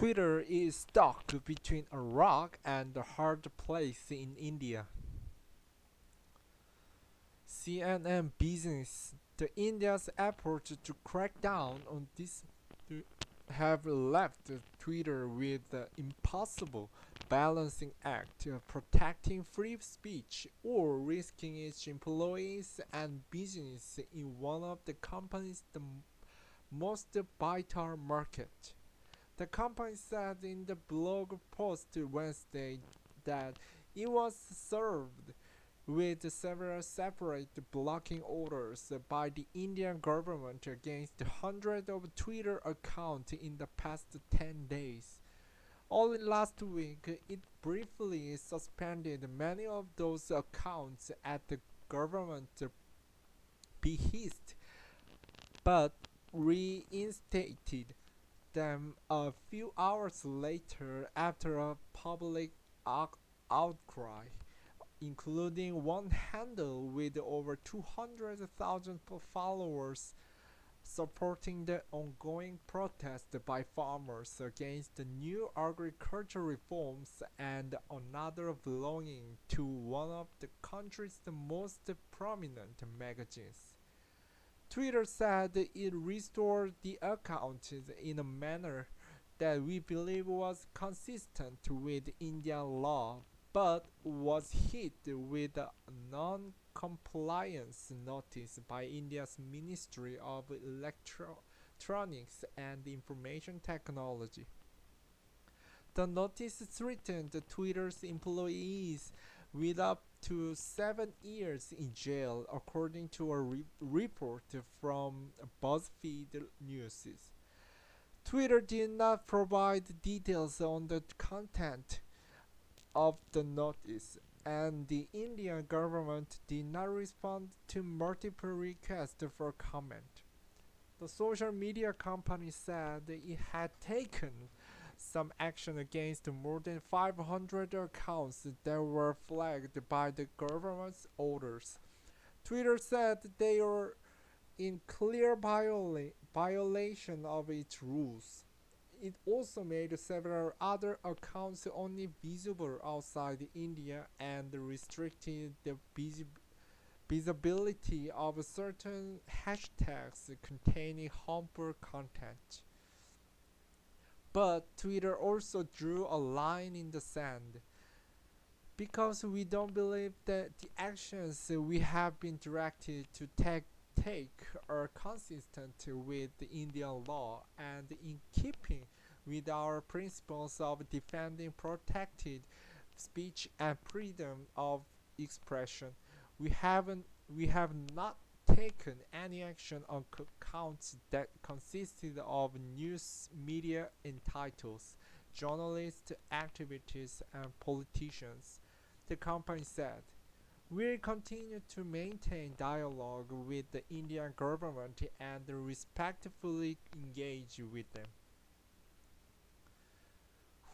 Twitter is stuck between a rock and a hard place in India. CNN Business. The India's effort to crack down on this have left Twitter with the impossible balancing act of protecting free speech or risking its employees and business in one of the company's most vital market. The company said in the blog post Wednesday that it was served with several separate blocking orders by the Indian government against hundreds of Twitter accounts in the past 10 days. Only last week, it briefly suspended many of those accounts at the government behest, but reinstated them a few hours later after a public outcry, including one handle with over 200,000 followers supporting the ongoing protest by farmers against the new agriculture reforms and another belonging to one of the country's most prominent magazines. Twitter said it restored the accounts in a manner that we believe was consistent with Indian law, but was hit with a non-compliance notice by India's Ministry of Electronics and Information Technology. The notice threatened Twitter's employees with up to 7 years in jail, according to a report from BuzzFeed News. Twitter did not provide details on the content of the notice, and the Indian government did not respond to multiple requests for comment. The social media company said it had taken some action against more than 500 accounts that were flagged by the government's orders. Twitter said they were in clear violation of its rules. It also made several other accounts only visible outside India and restricted the visibility of certain hashtags containing harmful content. But Twitter also drew a line in the sand. Because we don't believe that the actions we have been directed to take are consistent with the Indian law and in keeping with our principles of defending protected speech and freedom of expression. We have not taken any action on accounts that consisted of news media entities, journalists, activists, and politicians, the company said. We'll continue to maintain dialogue with the Indian government and respectfully engage with them.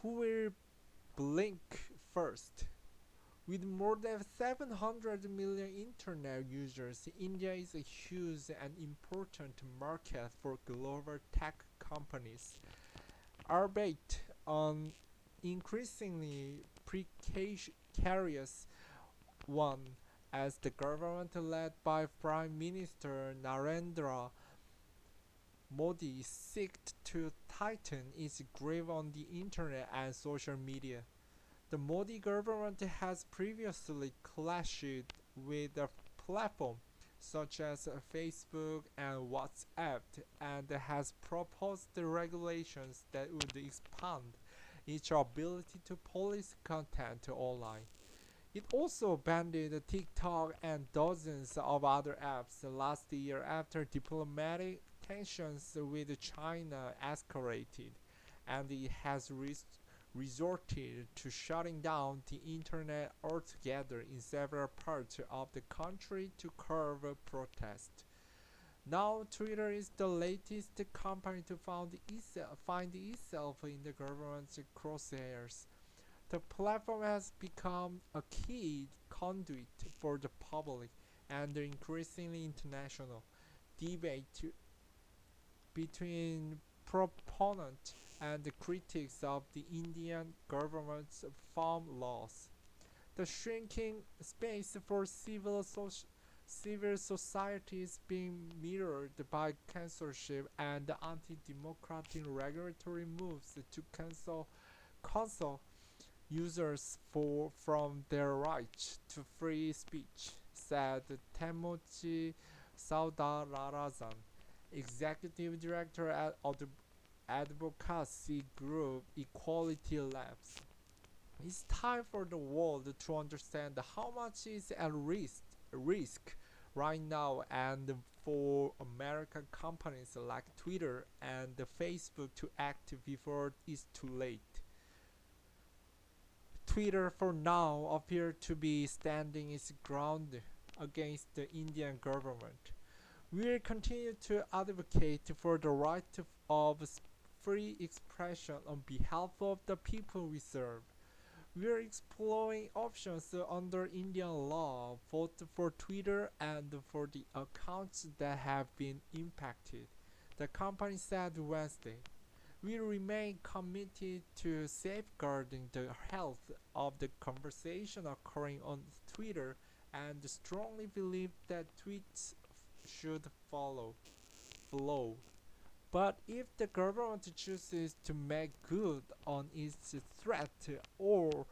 Who will blink first? With more than 700 million internet users, India is a huge and important market for global tech companies, albeit an increasingly precarious one, as the government led by Prime Minister Narendra Modi seeks to tighten its grip on the internet and social media. The Modi government has previously clashed with a platform such as Facebook and WhatsApp and has proposed regulations that would expand its ability to police content online. It also banned TikTok and dozens of other apps last year after diplomatic tensions with China escalated, and it has resorted to shutting down the internet altogether in several parts of the country to curb protest. Now, Twitter is the latest company to find itself in the government's crosshairs. The platform has become a key conduit for the public and the increasingly international debate between proponents and critics of the Indian government's farm laws. The shrinking space for civil society is being mirrored by censorship and anti-democratic regulatory moves to cancel users from their right to free speech, said Temochi Saudararazan, executive director at advocacy group Equality Labs. It's time for the world to understand how much is at risk right now, and for American companies like Twitter and Facebook to act before it's too late. Twitter for now appears to be standing its ground against the Indian government. We will continue to advocate for the right of free expression on behalf of the people we serve. We are exploring options under Indian law, both for Twitter and for the accounts that have been impacted, the company said Wednesday. We remain committed to safeguarding the health of the conversation occurring on Twitter and strongly believe that tweets should flow. But if the government chooses to make good on its threat or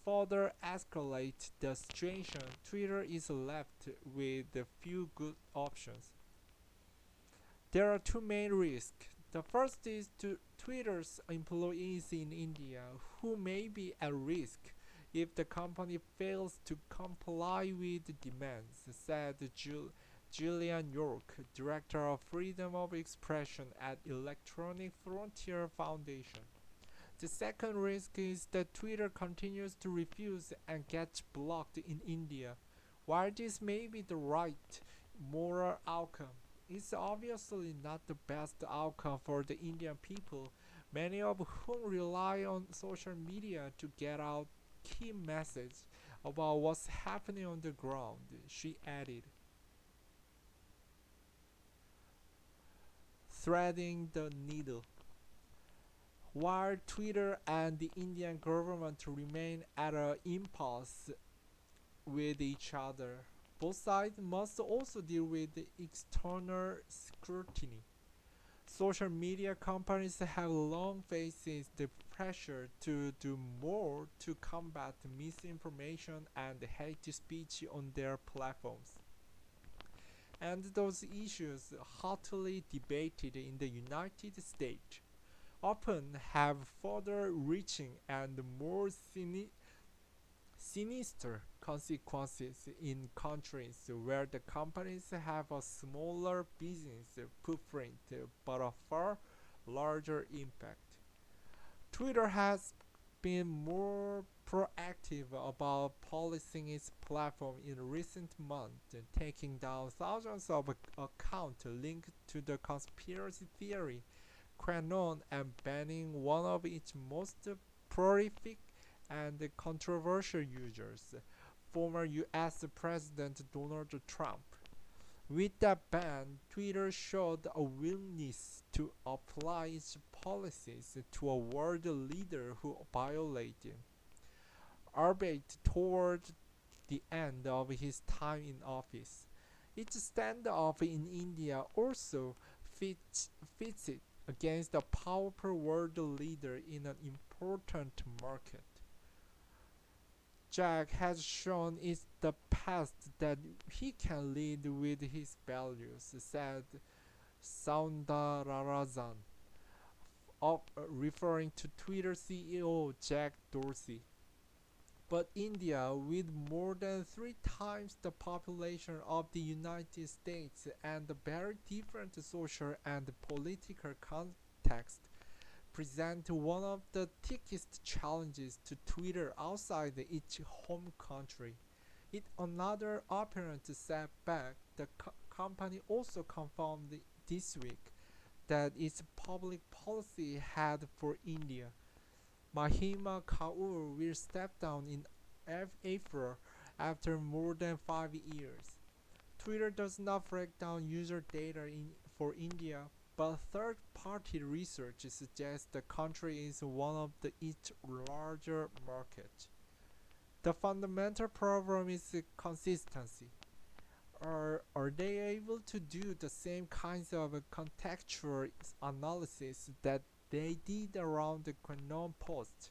further escalate the situation, Twitter is left with a few good options. There are two main risks. The first is to Twitter's employees in India who may be at risk if the company fails to comply with demands, said Gillian York, director of freedom of expression at Electronic Frontier Foundation. The second risk is that Twitter continues to refuse and gets blocked in India. While this may be the right moral outcome, it's obviously not the best outcome for the Indian people, many of whom rely on social media to get out key messages about what's happening on the ground, she added. Threading the needle. While Twitter and the Indian government remain at an impasse with each other, both sides must also deal with external scrutiny. Social media companies have long faced the pressure to do more to combat misinformation and hate speech on their platforms. And those issues, hotly debated in the United States, often have further reaching and more sinister consequences in countries where the companies have a smaller business footprint but a far larger impact. Twitter has been more proactive about policing its platform in recent months, taking down thousands of accounts linked to the conspiracy theory QAnon and banning one of its most prolific and controversial users, former US President Donald Trump. With that ban, Twitter showed a willingness to apply its policies to a world leader who violated, albeit toward the end of his time in office. Its standoff in India also fits it against a powerful world leader in an important market. Jack has shown in the past that he can lead with his values, said Soundararazan, referring to Twitter CEO Jack Dorsey. But India, with more than 3 times the population of the United States and a very different social and political context, present one of the thickest challenges to Twitter outside its home country. In another apparent setback, the company also confirmed this week that its public policy head for India, Mahima Kaur, will step down in April after more than 5 years. Twitter does not break down user data for India, but third-party research suggests the country is one of its larger markets. The fundamental problem is consistency. Are they able to do the same kinds of contextual analysis that they did around the Quinone post,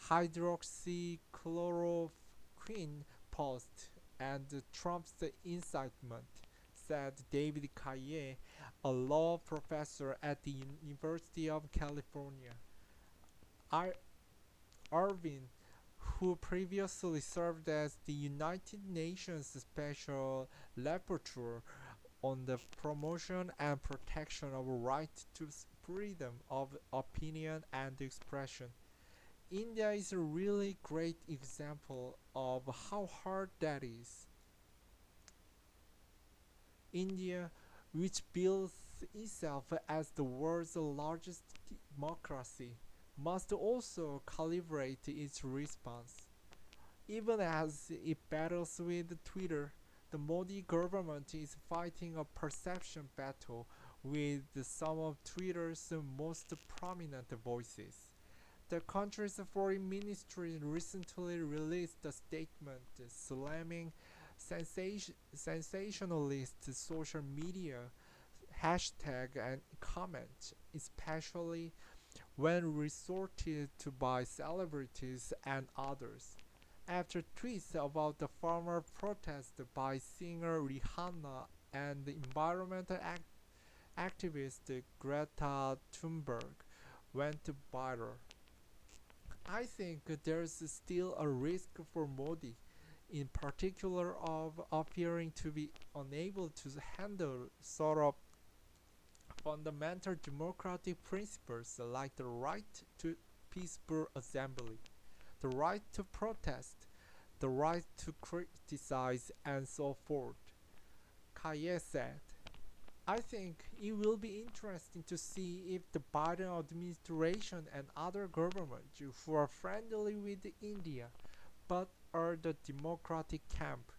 hydroxychloroquine post, and Trump's incitement? Said David Kaye, a law professor at the University of California, Irvine, who previously served as the United Nations Special Rapporteur on the promotion and protection of right to freedom of opinion and expression. India is a really great example of how hard that is. India, which bills itself as the world's largest democracy, must also calibrate its response. Even as it battles with Twitter, the Modi government is fighting a perception battle with some of Twitter's most prominent voices. The country's foreign ministry recently released a statement slamming sensationalist social media hashtag and comments, especially when resorted to by celebrities and others. After tweets about the farmer protest by singer Rihanna and environmental activist Greta Thunberg went viral. I think there's still a risk for Modi, in particular, of appearing to be unable to handle sort of fundamental democratic principles like the right to peaceful assembly, the right to protest, the right to criticize, and so forth. Kaye said. I think it will be interesting to see if the Biden administration and other governments who are friendly with India but are the Democratic camp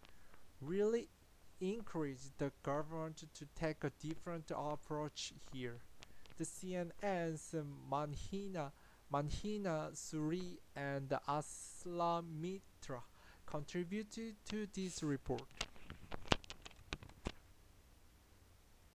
really encourage the government to take a different approach here. The CNN's Manhina Suri and Aslam Mitra contributed to this report.